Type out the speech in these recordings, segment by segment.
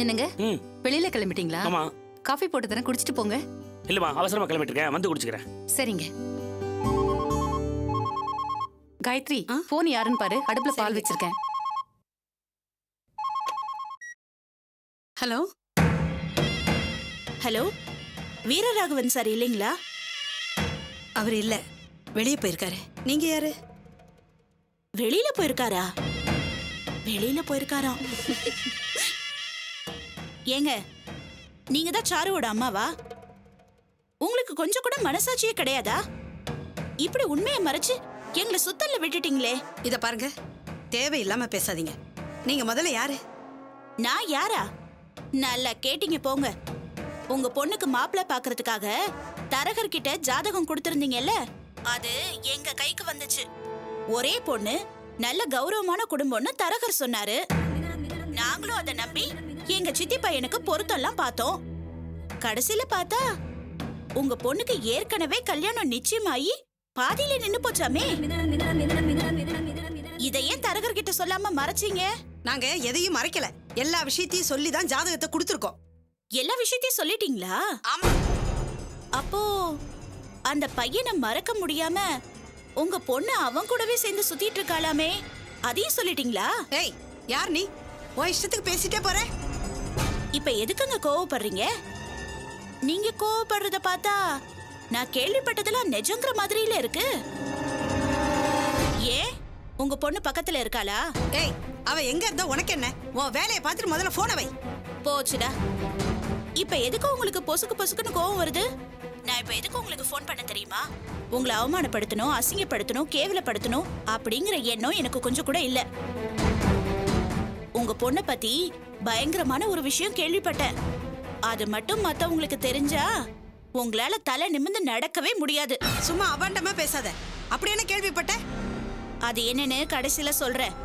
என்னங்க ம் வெளியில கிளம்பிட்டீங்களா? ஆமா. காஃபி போட்டு தரேன், குடிச்சிட்டு போங்க. இல்லம்மா, அவசரமா கிளம்பிட்டு இருக்கேன், வந்து குடிச்சுக்கிறேன். சரிங்க. காயத்ரி, போன் யாருன்னு பாரு, அடுப்புல பால் வச்சிருக்கேன். ஹலோ ஹலோ, வீரராகவன் சார் இல்லைங்களா? அவர் இல்ல, வெளியே போயிருக்காரு. நீங்க யாரு? வெளியில போயிருக்காரா? வெளியில போயிருக்காராம். ஏங்க, நீங்க தான் சாருவோட அம்மாவா? உங்களுக்கு கொஞ்சம் கூட மனசாட்சியே கிடையாதா? இப்படி உண்மையை மறைச்சு எங்களை சுத்தல்ல விட்டுட்டீங்களே. இத பாருங்க, தேவையில்லாம பேசாதீங்க. நீங்க முதல்ல யாரு? நான் யாரா? நல்லா கேட்டீங்க போங்க. உங்க பொண்ணுக்கு மாப்பிள்ளை பாக்குறதுக்காக தரகர் கிட்ட ஜாதகம் கொடுத்திருந்தீங்கல்ல, அது எங்க கைக்கு வந்துச்சு. ஒரே பொண்ணு, நல்ல கௌரவமான குடும்பம்னு தரகர் சொன்னாரு. நாங்களும் அதை நம்பி எங்க சித்தி பையனுக்கு பொருத்தம்லாம் பார்த்தோம். கடைசியில பார்த்தா உங்க பொண்ணுக்கு ஏற்கனவே கல்யாணம் நிச்சயமாயி பாதியில நின்னு போச்சாமே. இதை ஏன் தரகர் கிட்ட சொல்லாம மறைச்சீங்க? நாங்க எதையும் மறைக்கல, எல்லா விஷயத்தையும் சொல்லி தான் ஜாதகத்தை கொடுத்துருக்கோம். எல்லா விஷயத்தையும் சொல்லிட்டீங்களா? ஆமா. அப்போ அந்த பையனை மறக்க முடியாம உங்க பொண்ணு அவன் கூடவே சேர்ந்து சுத்திட்டு இருக்காளாமே, அதையும் சொல்லிட்டீங்களா? ஏய், யார் நீ? உன் இஷ்டத்துக்கு பேசிட்டே போற. இப்ப எதுக்குங்க கோவப்படுறீங்க? நீங்க கோவப்படுறத பார்த்தா நான் கேள்விப்பட்டதெல்லாம் நிஜங்கிற மாதிரில இருக்கு. ஏன், உங்க பொண்ணு பக்கத்துல இருக்காளா? ஏய், அவ எங்க இருந்தா உனக்கு என்ன? உன் வேலையை பார்த்துட்டு முதல்ல போனை வை. போச்சுடா. இப்ப எதுக்கு உங்களுக்கு பொசுக்கு பொசுக்குன்னு கோவம் வருது? நான் இப்ப எதுக்கு உங்களுக்கு போன் பண்ண தெரியுமா? உங்களை அவமானப்படுத்தணும், அசிங்கப்படுத்தணும், கேவலப்படுத்தணும் அப்படிங்கிற எண்ணம் எனக்கு கொஞ்சம் கூட இல்ல. உங்க பொண்ணை பத்தி பயங்கரமான ஒரு விஷயம் கேள்விப்பட்டேன். அது மட்டும் மத்தவங்களுக்கு தெரிஞ்சா உங்களால தலை நிமிர்ந்து நடக்கவே முடியாது. சும்மா அபாண்டமா பேசாத. அப்படி என்ன கேள்விப்பட்ட? அது என்னன்னு கடைசியில சொல்றேன்.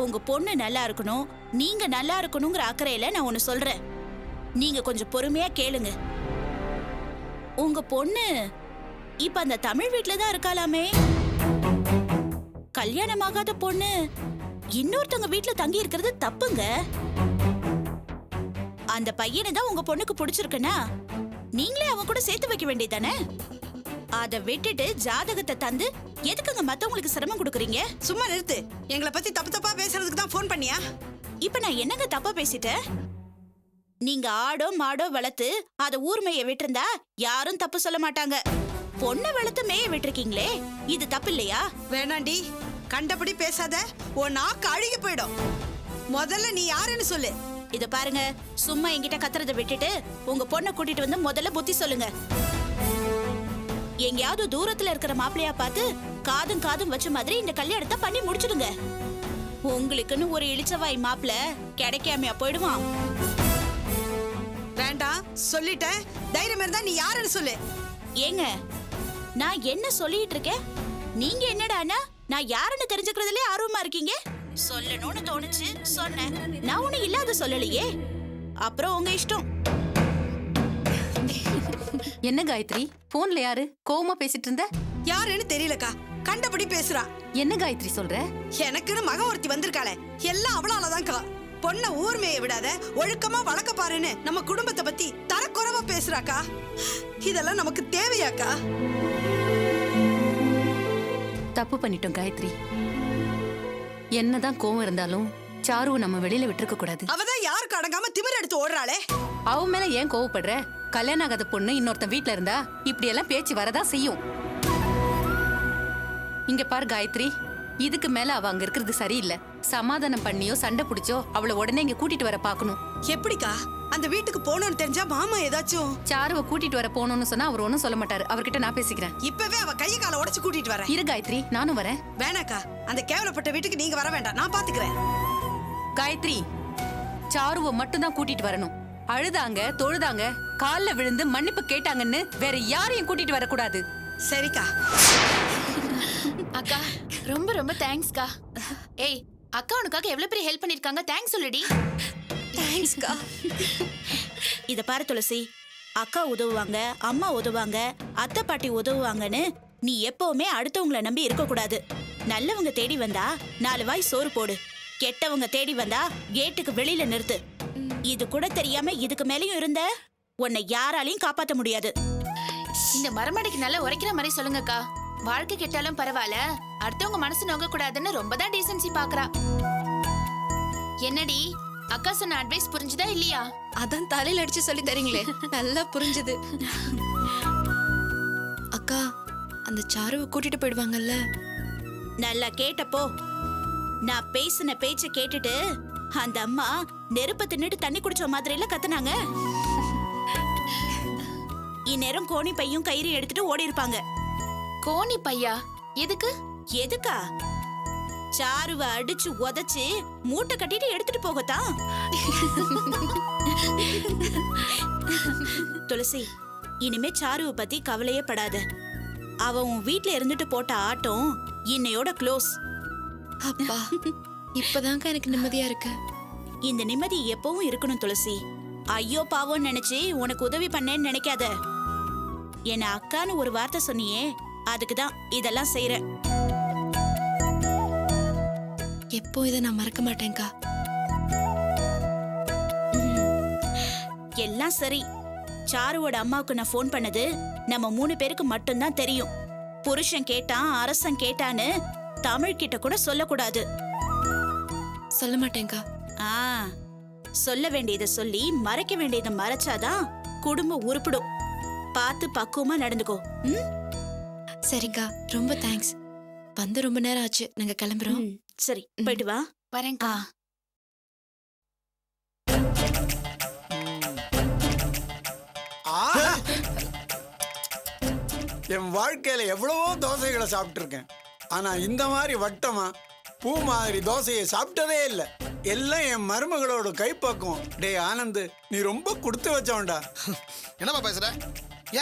உங்க பொண்ணு நல்லா இருக்கணும், நீங்க நல்லா இருக்கணுங்கிற அக்கறையில நான் ஒன்னு சொல்றேன். நீங்க கொஞ்சம் பொறுமையா கேளுங்க. உங்க பொண்ணு இப்ப அந்த தமிழ் வீட்ல தான் இருக்காளாமே. கல்யாணமாகாத பொண்ணு இன்னொருத்தவங்க வீட்ல தங்கி இருக்கிறது தப்புங்க. அந்த பையனை தான் உங்க பொண்ணுக்கு பிடிச்சிருக்குன்னா நீங்களே அவன் கூட சேர்த்து வைக்க வேண்டியதானே? அதை விட்டுட்டு ஜாதகத்தை தந்து எதுக்குங்க மத்தவங்களுக்கு சிரமம் கொடுக்குறீங்க? சும்மா நிறுத்து. எங்களை பத்தி தப்பு தப்பா பேசுறதுக்கு தான் போன் பண்ணியா? இப்ப நான் என்னங்க தப்பா பேசிட்டேன்? நீங்க ஆடோ மாடோ வளர்த்து அத ஊர் மேய விட்டிருந்தா யாரும் தப்பு சொல்ல மாட்டாங்க. பொண்ணை வளர்த்து மேய விட்டுருக்கீங்களே, இது தப்பு இல்லையா? வேணாண்டி, கண்டபடி பேசாத. உன் நாக்கு அழுகி போயிடும். முதல்ல நீ யாருன்னு சொல்லு. இத பாருங்க, சும்மா என்கிட்ட கத்துறதை விட்டுட்டு உங்க பொண்ணை கூட்டிட்டு வந்து முதல்ல புத்தி சொல்லுங்க. எங்கேயாவது தூரத்துல இருக்கிற மாப்பிள்ளையா பார்த்து காதும் காதும் வச்ச மாதிரி இந்த கல்யாணத்தை பண்ணி முடிச்சிடுங்க. உங்களுக்குன்னு ஒரு இளிச்சவாய் மாப்பிள்ள கிடைக்காமையா போயிடுவான். வேண்டாம், சொல்லிட்டேன். தைரியம் இருந்தா நீ யாருன்னு சொல்லு. ஏங்க, நான் என்ன சொல்லிட்டு இருக்கேன்? நீங்க என்னடானா நான் யாருன்னு தெரிஞ்சுக்கிறதுல ஆர்வமா இருக்கீங்க? சொல்லணும்னு தோணுச்சு சொன்னேன். நான் ஒண்ணு இல்லாத சொல்லலையே. அப்புறம் உங்க இஷ்டம். என்ன காயத்ரி, போன்ல யாரு? கோவமா பேசிட்டு இருந்த? யாருன்னு தெரியலக்கா, கண்டபடி பேசுறா. என்ன காயத்ரி சொல்ற? எனக்குன்னு மக ஒருத்தி வந்திருக்காளே, எல்லாம் அவளாலதான்க்கா. பொண்ண ஊர்மையை விடாத, ஒழுக்கமா வளர்க்க பாருன்னு நம்ம குடும்பத்தை பத்தி தரக்குறைவா பேசுறாக்கா. இதெல்லாம் நமக்கு தேவையாக்கா? தப்பு பண்ணிட்டோம் காயத்ரி. என்னதான் கோவம் இருந்தாலும் சாருவை நம்ம வெளியில விட்டுருக்க கூடாது. அவதான் யாருக்கு அடங்காம திமிர் எடுத்து ஓடுறாளே. அவ மேல ஏன் கோவப்படுற? கல்யாணம் ஆகாத பொண்ணு இன்னொருத்தன் வீட்டுல இருந்தா இப்படி எல்லாம் பேச்சு வரதா செய்யும். இங்க பாரு காயத்ரி, இதுக்கு மேல அவ அங்க இருக்கிறது சரியில்லை. சமாதானம் பண்ணியோ சண்டை பிடிச்சோ அவளை உடனே இங்க கூட்டிட்டு வர பாக்கணும். எப்படிக்கா? அந்த வீட்டுக்கு போகணும்னு தெரிஞ்சா மாமா ஏதாச்சும் சாருவை கூட்டிட்டு வர போகணும்னு சொன்னா அவர் ஒன்னும் சொல்ல மாட்டாரு. அவர்கிட்ட நான் பேசிக்கிறேன். இப்பவே அவ கையை காலை உடைச்சு கூட்டிட்டு வரேன். இரு காயத்ரி, நானும் வரேன். வேணாக்கா, அந்த கேவலப்பட்ட வீட்டுக்கு நீங்க வர வேண்டாம், நான் பாத்துக்கிறேன். காயத்ரி, சாருவை மட்டும் தான் கூட்டிட்டு வரணும். அழுதாங்க, தொழுதாங்க, கால்ல விழுந்து மன்னிப்பு கேட்டாங்கன்னு வேற யாரையும் கூட்டிட்டு வரக்கூடாது. சரிக்கா. அக்கா, ரொம்ப ரொம்ப தேங்க்ஸ்க்கா. ஏய், அக்கா உனக்காக எவ்வளவு பெரிய ஹெல்ப் பண்ணிருக்காங்க, தேங்க்ஸ் சொல்லுடி. தேங்க்ஸ்க்கா. இத பாரு துளசி, அக்கா உதவுவாங்க, அம்மா உதவுவாங்க, அத்தை பாட்டி உதவுவாங்கன்னு நீ எப்பவுமே அடுத்தவங்களை நம்பி இருக்க கூடாது. நல்லவங்க தேடி வந்தா 4 வாய் சோறு போடு, கெட்டவங்க தேடி வந்தா கேட்டுக்கு வெளியில நிறுத்து. இது கூட தெரியாம இதுக்கு மேலயும் இருந்த உன்னை யாராலையும் காப்பாத்த முடியாது. இந்த மரமடைக்கு நல்லா உரைக்கிற மாதிரி சொல்லுங்கக்கா. வாழ்க்கை கெட்டாலும் பரவாயில்ல, அடுத்தவங்க மனசு நோங்க கூடாதுன்னு ரொம்ப தான் டீசன்சி பாக்குறா. என்னடி அக்கா சொன்ன அட்வைஸ் புரிஞ்சுதா இல்லையா? அதான் தலையில அடிச்சு சொல்லி தரீங்களே, நல்லா புரிஞ்சுது. அக்கா, அந்த சாருவை கூட்டிட்டு போயிடுவாங்கல்ல? நல்லா கேட்டப்போ நான் பேசின பேச்ச கேட்டுட்டு அந்த அம்மா நெருப்ப தின்னுட்டு தண்ணி குடிச்ச மாதிரில கத்துனாங்க. இந்நேரம் கோணி பையும் கயிறு எடுத்துட்டு ஓடி இருப்பாங்க. கோணி பையா எதுக்கு? எதுக்கா? சாருவை அடிச்சு உதைச்சு மூட்டை கட்டிட்டு எடுத்துட்டு போகத்தான். துளசி, இனிமே சாருவை பத்தி கவலையே படாத. அவ உன் வீட்ல இருந்துட்டு போட்ட ஆட்டம் இன்னையோட க்ளோஸ். அப்பா, இப்பதான்க்கா எனக்கு நிம்மதியா இருக்கு. இந்த நிம்மதி எப்பவும் இருக்கணும் துளசி. ஐயோ பாவம் நினைச்சு உனக்கு உதவி பண்ணேன்னு நினைக்காத. என்ன அக்கான்னு ஒரு வார்த்தை சொன்னியே, அதுக்குதான் இதெல்லாம் செய்யறேன். எப்போ இதை நான் மறக்க மாட்டேன்க்கா. எல்லாம் சரி. சாருவோட அம்மாவுக்கு நான் ஃபோன் பண்ணது நம்ம 3 பேருக்கு மட்டும்தான் தெரியும். புருஷன் கேட்டான், அரசன் கேட்டான்னு தமிழ் கிட்ட கூட சொல்லக்கூடாது. சொல்ல மாட்டேன்க்கா. ஆ, சொல்ல வேண்டியதை சொல்லி மறைக்க வேண்டியதை மறைச்சாதான் குடும்பம் உருப்பிடும். பார்த்து பக்குவமா நடந்துக்கோ. சரிக்கா, ரொம்ப தேங்க்ஸ். வந்து ரொம்ப நேரம் ஆச்சு, நாங்க கிளம்புறோம். சரி, போயிட்டு வா. வரேன்க்கா. என் வாழ்க்கையில எவ்வளவோ தோசைகளை சாப்பிட்டுருக்கேன். ஆனா இந்த மாதிரி வட்டமா பூ மாதிரி தோசையை சாப்பிட்டதே இல்லை. எல்லாம் என் மருமகளோட கைப்பக்குவம். டே ஆனந்த், நீ ரொம்ப கொடுத்து வச்சவன்டா. என்னப்பா பேசுற?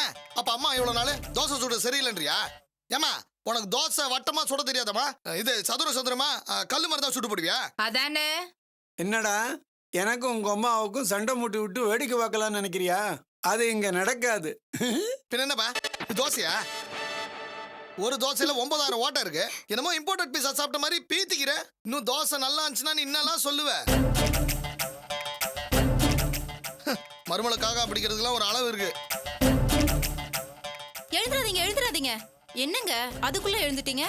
ஏன் அப்ப அம்மா இவ்வளவு நாள் தோசை சுட சரியில்லைன்றியா? ஏமா உனக்கு தோசை வட்டமா சுட தெரியாதமா? இது சதுரமா கல்லு மாதிரி தான் சுட்டு போடுவியா? அதானே. என்னடா, எனக்கும் உங்க அம்மாவுக்கும் சண்டை மூட்டி விட்டு வேடிக்கை பார்க்கலாம்னு நினைக்கிறியா? அது இங்க நடக்காது. பின்ன என்னப்பா இது தோசையா? ஒரு தோசையில 9000 ஓட்டை இருக்கு. என்னமோ இம்போர்ட்டட் பீஸா சாப்பிட்ட மாதிரி பீத்திக்கிற. இன்னும் தோசை நல்லா இருந்துச்சுன்னா நீ என்னெல்லாம் சொல்லுவ? மருமலுக்காக பிடிக்கிறதுக்குலாம் ஒரு அளவு இருக்கு. எழுதுறாதீங்க. என்னங்க அதுக்குள்ள எழுந்துட்டீங்க?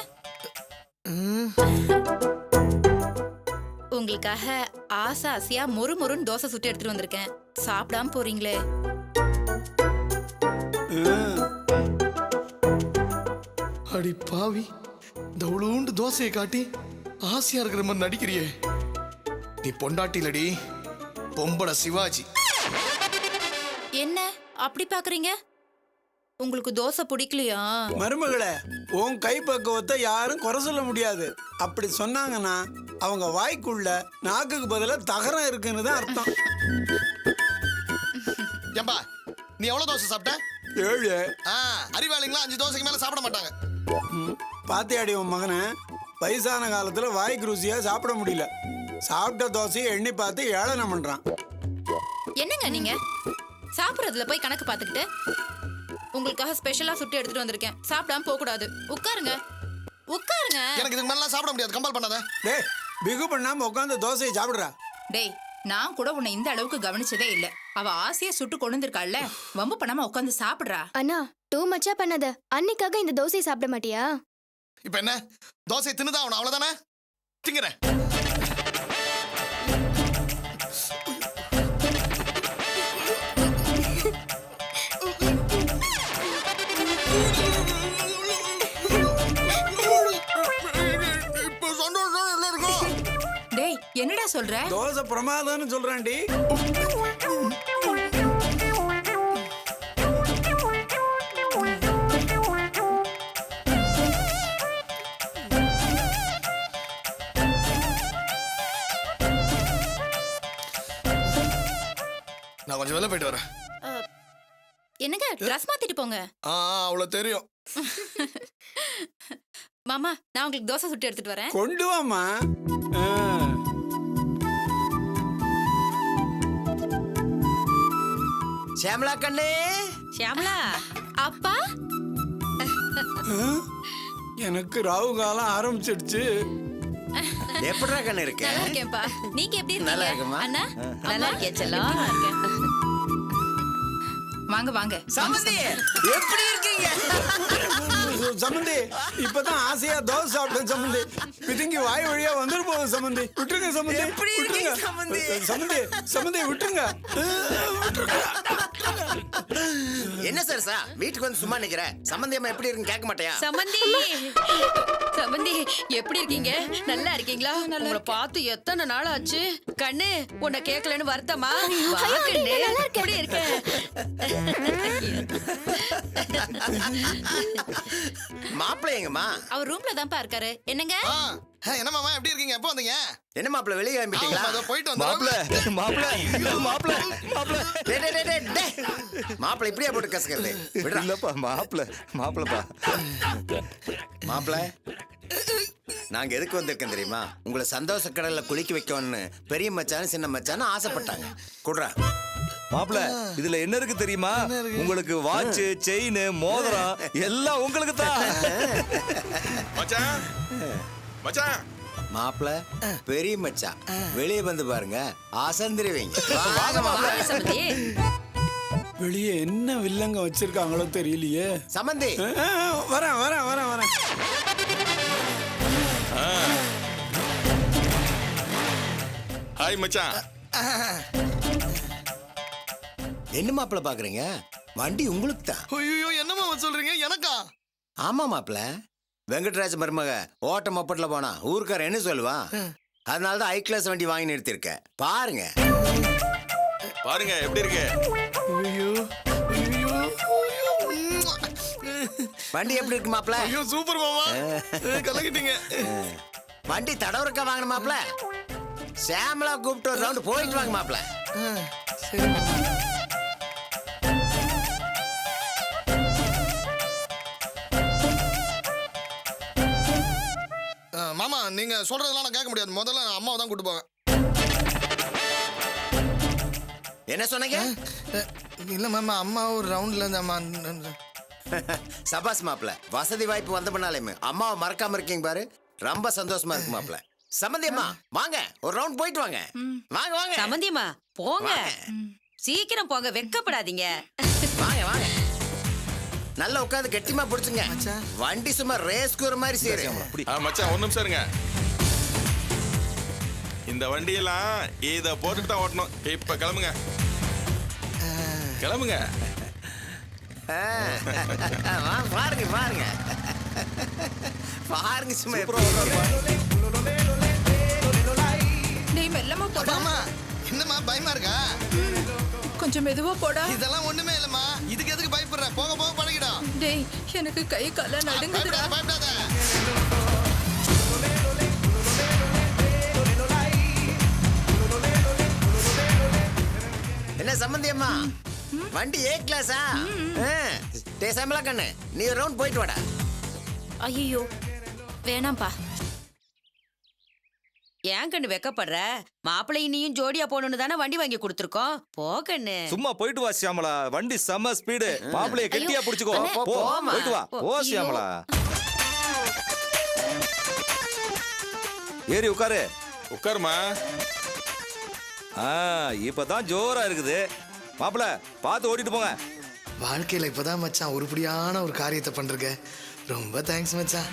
உங்களுக்காக ஆசையா மொறுன்னு தோசை சுட்டு எடுத்துட்டு வந்திருக்கேன். சாப்பிடாம போறீங்களே. அடி பாவி, தவுளூண்டு தோசையை காட்டி ஆசையா இருக்கிற மாதிரி நடிக்கிறியே. நீ பொண்டாட்டிலடி, பொம்பளை சிவாஜி. என்ன அப்படி பாக்குறீங்க? உங்களுக்கு தோசை பிடிக்கலையா? மருமகளே, உன் கைப்பக்குவத்தை யாரும் குறை சொல்ல முடியாது. அப்படி சொன்னாங்கன்னா அவங்க வாய்க்குள்ள நாக்குக்கு பதிலா தகரம் இருக்குன்னு தான் அர்த்தம். ஏம்பா, நீ எவ்வளவு தோசை சாப்பிட்ட? 7. அறிவாளிங்களா 5 தோசைக்கு மேல சாப்பிட மாட்டாங்க. பாத்தியாடி உன் மகனை? வயசான காலத்துல வாய்க்கு ருசியா சாப்பிட முடியல. சாப்பிட்ட தோசையை எண்ணி பார்த்து ஏளனம் பண்றான். என்னங்க நீங்க சாப்பிடுறதுல போய் கணக்கு பார்த்துக்கிட்டு? உங்களுக்காக ஸ்பெஷலா சுட்டு எடுத்துட்டு வந்திருக்கேன். சாப்பிடாம போக கூடாது. உட்காருங்க. எனக்கு இதுக்கு மேல சாப்பிட முடியாது. கம்பல் பண்ணாத. டேய், பிகு பண்ணாம உட்காந்து தோசையை சாப்பிடுறா. டேய், நான் கூட உன்னை இந்த அளவுக்கு கவனிச்சதே இல்ல. அவ ஆசையா சுட்டு கொண்டு வந்திருக்காள்ல, வம்பு பண்ணாம உட்காந்து சாப்பிடுறா. அண்ணா, டூ மச்சா பண்ணாத. அன்னைக்காக இந்த தோசை சாப்பிட மாட்டியா? இப்ப என்ன, தோசை தின்னுதான் அவன அவ்வளவுதானே? திங்கிறேன். டேய், என்னடா சொல்ற? தோசை பிரமாதம்னு சொல்றான்டி. நான் கொஞ்சம் வெளில போயிட்டு வரேன். என்னங்க ட்ரெஸ் மாத்திட்டு போங்க. அவ்வளவு தெரியும். மாமா, நான் உங்களுக்கு தோசை சுட்டு எடுத்துட்டு வரேன். கொண்டு வாமா. ஷியாமலா கண்ணே. ஷியாமலா. அப்பா. எனக்கு ராகு காலம் ஆரம்பிச்சிடுச்சு. எப்படிடா கண்ணு இருக்கு? நல்லா இருக்கேன்ப்பா. நீங்க எப்படி நல்லா இருக்கீங்க இருக்குமா? அண்ணா? நல்லா இருக்கே செல்லம். வாங்க வாங்க சமந்தி எப்படி இருக்கீங்க? சம்பந்தி இப்பதான் ஆசையா தோசை சாப்பிட்டேன் சம்பந்தி. பிதுங்கி வாய் வழியா வந்துரு போகுது சம்பந்தி. விட்டுருங்க சம்பந்தி. எப்படி இருக்கீங்க சம்பந்தி? சம்பந்தி சம்பந்தி விட்டுருங்க. என்ன சார் வீட்டுக்கு வந்து சும்மா நிக்கிற? சம்பந்தி அம்மா எப்படி இருக்குன்னு கேட்க மாட்டியா? சமந்தி சமந்தி எப்படி இருக்கீங்க? நல்லா இருக்கீங்களா? உங்களை பார்த்து எத்தனை நாள் ஆச்சு? கண்ணு உன்னை கேட்கலன்னு வருத்தமா? வா கண்ணு, எப்படி இருக்க? மாப்பிள்ளை எங்கம்மா? அவர் ரூம்ல தான்ப்பா இருக்காரு. என்னங்க? என்ன மாமா எப்படி இருக்கீங்க? எப்போ வந்தீங்க? என்ன மாப்பிள்ளை வெளியே கிளம்பிட்டீங்களா? அதோ போயிட்டு வந்தோம். மாப்பிள்ளை இப்படியா போட்டு கசக்கிறது? இல்லப்பா மாப்பிள்ளப்பா. மாப்பிள்ளை நாங்க எதுக்கு வந்திருக்கோம் தெரியுமா? உங்களை சந்தோஷ கடல்ல குளிக்க வைக்கணும்னு பெரிய மச்சான் சின்ன மச்சான் ஆசைப்பட்டாங்க. குடுறா மாப்பிள்ள, இதுல என்ன இருக்கு தெரியுமா? உங்களுக்கு வாட்ச், செயின், மோதிரம் எல்லாம் உங்களுக்கு தான். மச்சான் மச்சான் மாப்பிள்ள பெரிய மச்சான் வெளியே வந்து பாருங்க, அசந்திருவீங்க. வாங்க சமந்தி. வெளியே என்ன வில்லங்க வச்சிருக்காங்களோ தெரியலையே. சம்பந்தி வரேன் வரேன் வரேன் வரேன். ஹாய் மச்சான். என்ன மாப்பிள்ள பாக்குறீங்க? வண்டி உங்களுக்கு தான். ஐயோ என்னமா சொல்றீங்க? எனக்கா? ஆமா மாப்பிள்ள, வெங்கட்ராஜ் மருமக ஓட்ட மொப்பட்ல போனா ஊருக்கார என்ன சொல்லுவான்? அதனாலதான் ஹை கிளாஸ் வண்டி வாங்கி நிறுத்திருக்க. பாருங்க பாருங்க எப்படி இருக்கு. வண்டி எப்படி இருக்கு மாப்பிள்ள? ஐயோ சூப்பர் மாமா, கலக்கிட்டீங்க. வண்டி தடவருக்கா வாங்கின மாப்பிள்ள? சாமலா கூப்பிட்டு ஒரு ரவுண்ட் போயிட்டு வாங்க மாப்பிள்ள. மாமா நீங்க சொல்றதெல்லாம் நான் கேட்க முடியாது. முதல்ல அம்மாவை தான் கூட்டு போவேன். என்ன சொன்னீங்க? இல்ல மாமா, அம்மா ஒரு ரவுண்ட்ல இருந்து அம்மா. சபாஸ் மாப்பிள்ள, வசதி வாய்ப்பு வந்த பண்ணாலே அம்மாவை மறக்காம இருக்கீங்க பாரு, ரொம்ப சந்தோஷமா இருக்கு மாப்பிள்ள. சம்பந்தியம்மா வாங்க, ஒரு ரவுண்ட் போயிட்டு வாங்க. வாங்க வாங்க சமந்தியம்மா போங்க, சீக்கிரம் போங்க, வெக்கப்படாதீங்க. வாங்க வாங்க, நல்லா உட்காந்து கெட்டிமா பிடிச்சுங்க. வண்டி சும்மா ரேஸ்க்கு ஒரு மாதிரி செய்யுங்க. மச்சான் ஒரு நிமிஷம் இருங்க. இந்த வண்டியெல்லாம் இத போட்டுட்டு தான் ஓட்டணும். இப்ப கிளம்புங்க கிளம்புங்க. பாருங்க பாருங்க பாருங்க சும்மா. நீ மெல்லமா போடா. என்னம்மா பயமா இருக்கா? கொஞ்சம் மெதுவா போடா. இதெல்லாம் ஒண்ணுமே இல்லம்மா, இதுக்கு எதுக்கு பயப்படுற? போக போக பழகிடும். டேய் எனக்கு கை கால நடுங்குதுடா. பயப்படாத. என்ன சம்பந்தியம்மா, வண்டி ஏ கிளாஸா? சாமலா கண்ணு, நீ ஒரு ரவுண்ட் போயிட்டு வாடா. ஐயோ வேணாம்ப்பா. ஏன் கண்ணு வெக்கப்படுற? மாப்பிள்ளை நீயும் ஜோடியா போகணும்னு தானே வண்டி வாங்கி கொடுத்துருக்கோம். போ கண்ணு. சும்மா போயிட்டு வா சியாமலா, வண்டி செம ஸ்பீடு. மாப்பிளைய கெட்டியா பிடிச்சுக்கோ. போ போயிட்டு வா. ஓ சியாமலா, ஏறி உட்காரு. உட்காருமா. இப்பதான் ஜோரா இருக்குது. மாப்பிள்ள பார்த்து ஓட்டிட்டு போங்க. வாழ்க்கையில இப்பதான் மச்சான் உருப்படியான ஒரு காரியத்தை பண்றீங்க. ரொம்ப தேங்க்ஸ் மச்சான்.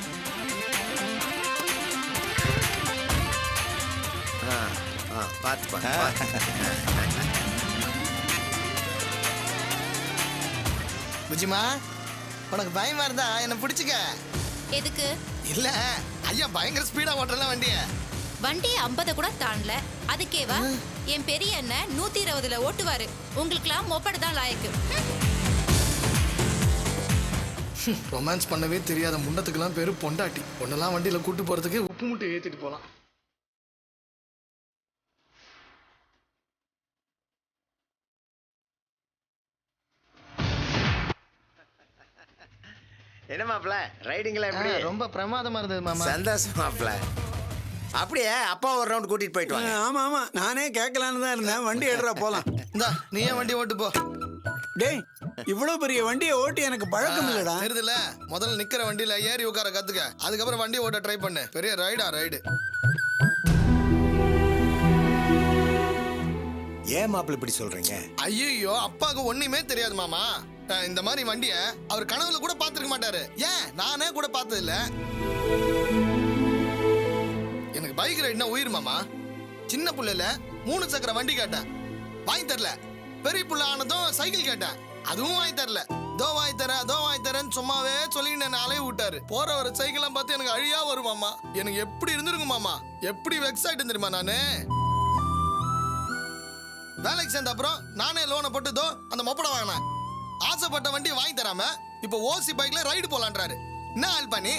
பார்த்து புஜிமா, உனக்கு பயமா இருந்தா என்ன பிடிச்சுக்க. எதுக்கு? இல்ல ஐயா பயங்கர ஸ்பீடா ஓட்டுறல வண்டிய. வண்டி 50 கூட தாண்டல, அதுக்கேவா? என் பெரிய அண்ணன் 120ல ஓட்டுவாரு. உங்களுக்குலாம் மொப்படு தான் லாயக்கு. ரொமான்ஸ் பண்ணவே தெரியாத முண்டத்துக்கெல்லாம் பேரு பொண்டாட்டி. பொண்ணெல்லாம் வண்டியில கூட்டு போறதுக்கு உப்பு மூட்டை ஏத்திட்டு போலாம். என்ன மாப்பிள்ள, ரைடிங்ல எப்படி? ரொம்ப பிரமாதமா இருந்தது மாமா. சந்தோஷம் மாப்பிள்ள. அப்படியே அப்பா ஒரு ரவுண்ட் கூட்டிட்டு போயிட்டு வாங்க. ஆமா ஆமா, நானே கேட்கலான்னு தான் இருந்தேன். வண்டி எடுறா போலாம். இந்தா நீயே வண்டி ஓட்டு போ. டேய், இவ்வளவு பெரிய வண்டியை ஓட்டி எனக்கு பழக்கம் இல்லடா. தெரியுதுல, முதல்ல நிக்கிற வண்டியில ஏறி உட்கார கத்துக்க. அதுக்கப்புறம் வண்டி ஓட்ட ட்ரை பண்ணு. பெரிய ரைடா ரைடு. ஏன் மாப்பிள்ள இப்படி சொல்றீங்க? ஐயோ அப்பாவுக்கு ஒண்ணுமே தெரியாது மாமா. இந்த மாதிரி வண்டிய அவர் கனவுல கூட பார்த்திருக்க மாட்டாரு. ஏன் நானே கூட பார்த்தது இல்ல. எனக்கு பைக் ரைட்னா உயிர் மாமா. சின்ன புள்ளைல 3 சக்கர வண்டி கேட்டேன், வாங்கி தரல. பெரிய புள்ள ஆனதும் சைக்கிள் கேட்டேன், அதுவும் வாங்கி தரல. தோ வாங்கி தரேன்னு சும்மாவே சொல்லிட்டு என்ன அலைய விட்டாரு. போற ஒரு சைக்கிள்லாம் பார்த்து எனக்கு அழியா வரும் மாமா. எனக்கு எப்படி இருந்திருக்கும் மாமா, எப்படி வெக்ஸ் ஆயிட்டு தெரியுமா நானு. வேலைக்கு சேர்ந்த அப்புறம் நானே லோனை போட்டு தோ அந்த மொப்பட வாங்கினேன். ஆசைப்பட்ட வண்டியை வாங்கி தராம இப்ப ஓசி பைக்ல ரைடு போலான்றாரு. என்ன ஆள் பண்ணி?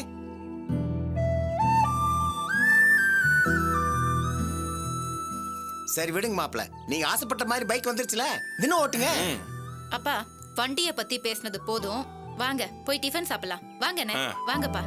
சரி விடுங்க மாப்பிள்ள, நீங்க ஆசைப்பட்ட மாதிரி பைக் வந்துருச்சுல, தினம் ஓட்டுங்க. அப்பா வண்டிய பத்தி பேசுனது போதும், வாங்க போய் டிஃபன் சாப்பிடலாம். வாங்கண்ணே, வாங்கப்பா.